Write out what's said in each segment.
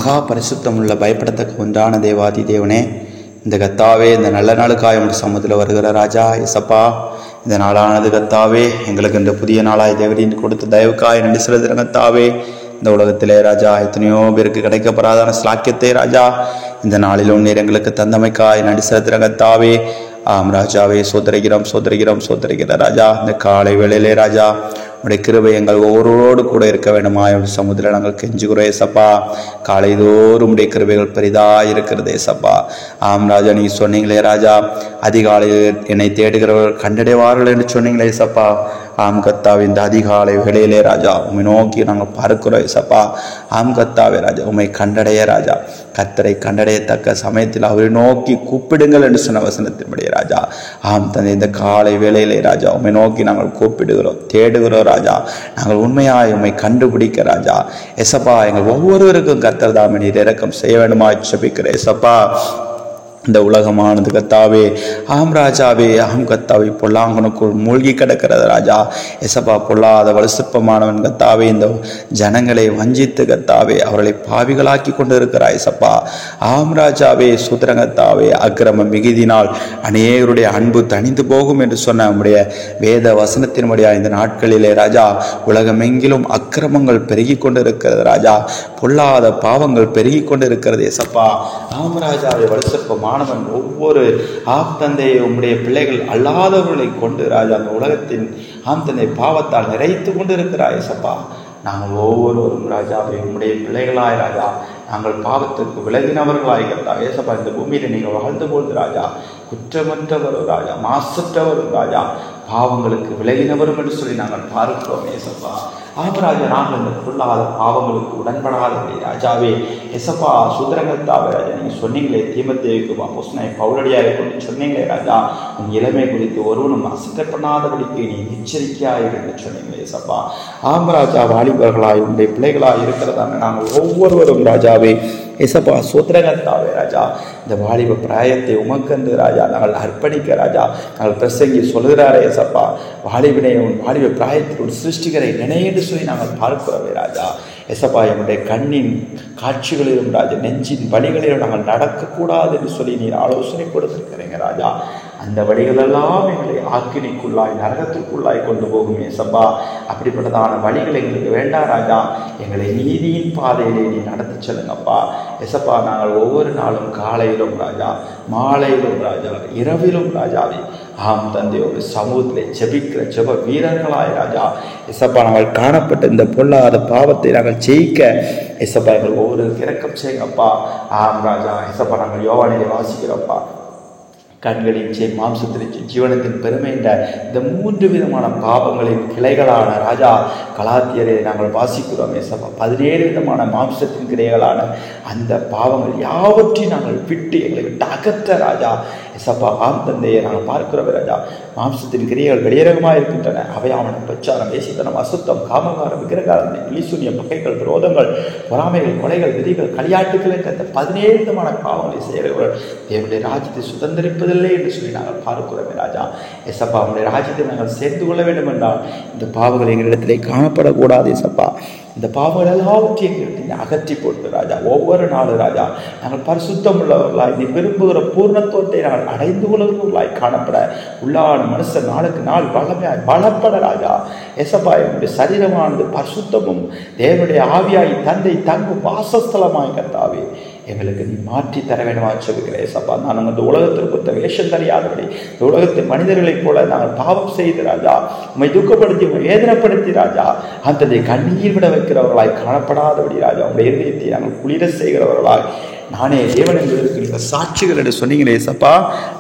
மகா பரிசுத்தமுள்ள பயப்படத்தக்க ஒன்றான தேவாதி தேவனே, இந்த கத்தாவே இந்த நல்ல நாளுக்காய் உங்கள் சமூகத்தில் வருகிற ராஜா இசப்பா, இந்த நாளானது கத்தாவே எங்களுக்கு இந்த புதிய நாளாய் தேவரின் கொடுத்த தயவுக்காய் நன்றி செலுத்துகிற கத்தாவே. இந்த உலகத்திலே ராஜா எத்தனையோ பேருக்கு கிடைக்கப்படாதான ஸ்லாக்கியத்தை ராஜா இந்த நாளிலும் நீர் எங்களுக்கு தந்தமைக்காய் நன்றி செலுத்துகிற கத்தாவே. ஆம் ராஜாவே, சோதரிக்கிறோம் ராஜா. இந்த காலை வேளையிலே ராஜா உடைய கிருபை எங்கள் ஒவ்வொருவரோடு கூட இருக்க வேண்டுமா சமுதிரம் நாங்கள் கெஞ்சுகிறோம் ஏசப்பா. காலை தோறும் உடைய கிருபைகள் பெரிதாக இருக்கிறது ஏசப்பா. ஆம் ராஜா, நீ சொன்னீங்களே ராஜா, அதிகாலையில் என்னை தேடுகிறவர்கள் கண்டடைவார்கள் என்று சொன்னீங்களே ஏசப்பா. ஆம் கத்தாவே, இந்த அதிகாலை வேளையிலே ராஜா உண்மை நோக்கி நாங்கள் பார்க்கிறோம் ஏசப்பா. ஆம் கத்தாவே ராஜா, உண்மை கண்டடைய ராஜா, கர்த்தரை கண்டடையத்தக்க சமயத்தில் அவரை நோக்கி கூப்பிடுங்கள் என்று சொன்ன வசனத்தின்படி ராஜா. ஆம் தந்தை, இந்த காலை வேளையிலே ராஜா உண்மை நோக்கி நாங்கள் கூப்பிடுகிறோம், தேடுகிறோம் ராஜா. நாங்கள் உண்மையாய் உண்மை கண்டுபிடிக்க ராஜா எசப்பா. எங்கள் ஒவ்வொருவருக்கும் கர்த்தர் தாமே நீர் இரக்கம் செய்ய வேண்டுமா ஜெபிக்கிறேன் எசப்பா. இந்த உலகமானது கத்தாவே, ஆம் ராஜாவே, ஆம் கத்தாவே, பொல்லாங்கனுக்குள் மூழ்கி கிடக்கிறது ராஜா எசப்பா. பொல்லாத வலுசிற்பமானவன் கத்தாவே இந்த ஜனங்களை வஞ்சித்து கத்தாவே அவர்களை பாவிகளாக்கி கொண்டு இருக்கிறாய் எசப்பா. ஆம் ராஜாவே, சுதரங்கத்தாவே, அக்கிரம மிகுதினால் அநேகருடைய அன்பு தணிந்து போகும் என்று சொன்ன நம்முடைய வேத வசனத்தினுடைய இந்த நாட்களிலே ராஜா உலகமெங்கிலும் அக்கிரமங்கள் பெருகி கொண்டு இருக்கிறது ராஜா. பொல்லாத பாவங்கள் பெருகி கொண்டு இருக்கிறது எசப்பா. ஆம் ராஜாவே, வலுசிற்பமான மாணவன் ஒவ்வொரு ஆம் தந்தையை உம்முடைய பிள்ளைகள் அல்லாதவர்களை கொண்டு ராஜா அந்த உலகத்தின் ஆம் தந்தை பாவத்தால் நிறைத்து கொண்டு இருக்கிறாய் சப்பா. நாங்கள் ஒவ்வொருவரும் ராஜாவை உம்முடைய பிள்ளைகளாய் ராஜா நாங்கள் பாவத்திற்கு விலகினவர்களாய் கட்டா ஏசப்பா. இந்த பூமியில நீங்கள் வாழ்ந்து போது ராஜா குற்றமற்றவரும் ராஜா, மாசற்றவரும் ராஜா, பாவங்களுக்கு விலகினவரும் என்று சொல்லி நாங்கள் பார்க்கிறோம் ஏசப்பா. ஆமராஜா, நாங்கள் இந்த பொல்லாத பாவங்களுக்கு உடன்படாதவை ராஜாவே எசப்பா. சுதரங்கத்தாவே ராஜா, நீங்கள் சொன்னீங்களே தீமத்தேவிக்கு அப்போஸ்தலனாகிய பவுலடியாரை கொண்டு சொன்னீங்களே ராஜா, உன் இளமை குறித்து ஒருவனும் அசைக்கப்படாதபடிக்கு நீ எச்சரிக்கையாக என்று சொன்னீங்களே எசப்பா. ஆமராஜா, வாலிபர்களாய் உங்களுடைய பிள்ளைகளாக இருக்கிறதாங்க நாங்கள் ஒவ்வொருவரும் ராஜாவே எசப்பா. சுதரங்கத்தாவே ராஜா, இந்த வாலிப பிராயத்தை உமக்கன்று ராஜா நாங்கள் அர்ப்பணிக்க ராஜா நாங்கள் பிரசங்கி சொல்கிறாரே எசப்பா. வாலிபனை உன் வாலிப பிராயத்தில் ஒரு சிருஷ்டிகரை நினைன்னு சொல்லி நாங்கள் பார்க்கிறோமே ராஜா எசப்பா. என்னுடைய கண்ணின் காட்சிகளிலும் ராஜா நெஞ்சின் வழிகளிலும் நாங்கள் நடக்கக்கூடாது என்று சொல்லி நீர் ஆலோசனை கொடுத்திருக்கிறீங்க ராஜா. அந்த வழிகளெல்லாம் எங்களை ஆக்கினிக்குள்ளாய் நரகத்திற்குள்ளாய் கொண்டு போகும் ஏசப்பா. அப்படிப்பட்டதான வழிகள் எங்களுக்கு வேண்டாம் ராஜா. எங்களை நீதியின் பாதையிலே நீ நடத்தி செல்லுங்கப்பா எசப்பா. நாங்கள் ஒவ்வொரு நாளும் காலையிலும் ராஜா, மாலையிலும் ராஜா, இரவிலும் ராஜாவே ஆம் தந்தையோடு சமூகத்திலே ஜெபிக்கிற ஜெப வீரர்களாய் ராஜா எசப்பா நாங்கள் காணப்பட்ட இந்த பொல்லாத பாவத்தை நாங்கள் ஜெயிக்க எசப்பா எங்கள் ஒவ்வொரு இரக்கம் செய்யுங்கப்பா. ஆம் ராஜா எசப்பா, நாங்கள் யோவானிலே வாசிக்கிறோம்ப்பா, கண்களின் செய் மாம்சத்தின் ஜீவனத்தின் பெருமை என்ற இந்த 3 விதமான பாவங்களின் கிளைகளான ராஜா கலாத்தியரை நாங்கள் வாசிக்கிறோம் ஏசப்பா. 17 விதமான மாம்சத்தின் கிளைகளான அந்த பாவங்கள் யாவற்றையும் நாங்கள் விட்டு எங்களை விட்டு அகற்ற ராஜா எசப்பா. ஆம் தந்தையை நாங்கள் பார்க்கிறோம் ராஜா. மாம்சத்தின் கிரியைகள் வெளியரங்கமாக இருக்கின்றன. அவை அவன பிரச்சாரம், வேசித்தனம், அசுத்தம், காமகாரம், விக்கிரகாரம், இலிசூனியம், பகைகள், விரோதங்கள், பொறாமைகள், கொலைகள், விதிகள், களியாட்டுகள் என்ற அந்த 17 விதமான பாவங்களை செய்கிறவர்கள் தேவனுடைய ராஜ்யத்தை சுதந்திரிப்பதில்லை என்று சொல்லி நாங்கள் பார்க்கிறோமே ராஜா எசப்பா. அவனுடைய ராஜ்யத்தை நாங்கள் சேர்ந்து கொள்ள வேண்டும் என்றால் இந்த பாவங்கள் எங்களிடத்திலே காணப்படக்கூடாது எசப்பா. இந்த பாவங்கள் எல்லாவற்றையும் அகற்றி போட்டு ராஜா ஒவ்வொரு நாளும் ராஜா நாங்கள் பரிசுத்தம் உள்ளவர்களாய் நீ விரும்புகிற பூர்ணத்துவத்தை நாங்கள் அடைந்து கொள்வர்களாய் காணப்பட உள்ளான மனுஷன் நாளுக்கு நாள் வளமையாய் பலப்பட ராஜா எசப்பா. என்னுடைய சரீரமானது பரிசுத்தமும் தேவனுடைய ஆவியாய் தந்தை தங்கும் வாசஸ்தலமாய் கர்த்தாவே எங்களுக்கு நீ மாற்றி தர வேண்டுமா சொல்லுகிறேன் ஏசப்பா. நான் இந்த உலகத்திற்கு வேஷம் தெரியாதபடி இந்த உலகத்தின் மனிதர்களைப் போல நாங்கள் பாவம் செய்து ராஜா உண்மை துக்கப்படுத்தி உண்மை வேதனைப்படுத்தி ராஜா அந்த கண்ணீர் விட வைக்கிறவர்களாய் காணப்படாதபடி ராஜா உங்களுடைய இதயத்தை நாங்கள் குளிர செய்கிறவர்களாய் நானே தேவன் என்பதற்கு நீங்கள் சாட்சிகள் என்று சொன்னீங்களே ஏசப்பா.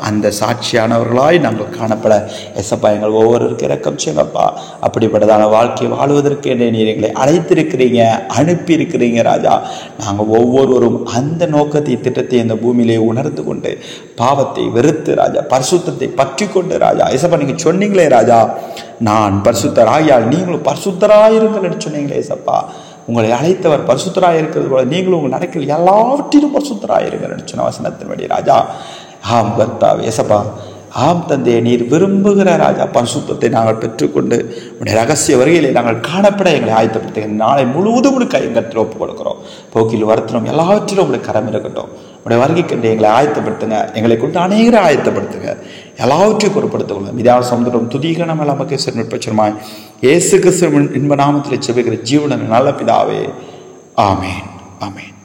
அந்த சாட்சியானவர்களாய் நாங்கள் காணப்பட ஏசப்பா எங்கள் ஒவ்வொருவருக்கு இரக்கம் செய்யுங்கப்பா. அப்படிப்பட்டதான வாழ்க்கையை வாழ்வதற்கு என்னை நீர் எங்களை அழைத்திருக்கிறீங்க, அனுப்பி இருக்கிறீங்க ராஜா. நாங்கள் ஒவ்வொருவரும் அந்த நோக்கத்தை திட்டத்தை இந்த பூமியிலே உணர்ந்து கொண்டு பாவத்தை வெறுத்து ராஜா பரிசுத்தத்தை பற்றி கொண்டு ராஜா ஏசப்பா நீங்கள் சொன்னீங்களே ராஜா, நான் பரிசுத்தராயால் நீங்களும் பரிசுத்தராயிருங்கள் என்று சொன்னீங்களே ஏசப்பா. உங்களை அழைத்தவர் பரிசுத்தராக இருக்கிறது போல நீங்களும் உங்கள் நடக்கல் எல்லாவற்றிலும் பரிசுத்தராக இருக்கிற சொன்ன வசனத்தின்படி ராஜா ஆம் கர்த்தாவே ஏசப்பா ஆம் தந்தையை, நீர் விரும்புகிற ராஜா பரிசுத்தத்தை நாங்கள் பெற்றுக்கொண்டு உடைய ரகசிய வருகையிலே நாங்கள் காணப்பட எங்களை ஆயத்தப்படுத்துங்க. நாளை முழுவதும் கைங்கத்தில் ஒப்புக் கொடுக்கிறோம். போக்கில் வருத்தணும் எல்லாவற்றிலும் உங்களுக்கு கரம் இருக்கட்டும். உடைய வருகைக்கண்டு எங்களை ஆயத்தப்படுத்துங்க. எங்களை கொண்டு அநேகரை ஆயத்தப்படுத்துங்க. எல்லாவற்றையும் பொருட்படுத்திக் மிதான சமுதிரம் துதிகணம் எல்லாம் நட்பட்சமாய் இயேசு கிறிஸ்துவின் இன்ப நாமத்தில் செபிக்கிற ஜீவன நல்ல பிதாவே, ஆமேன், ஆமேன்.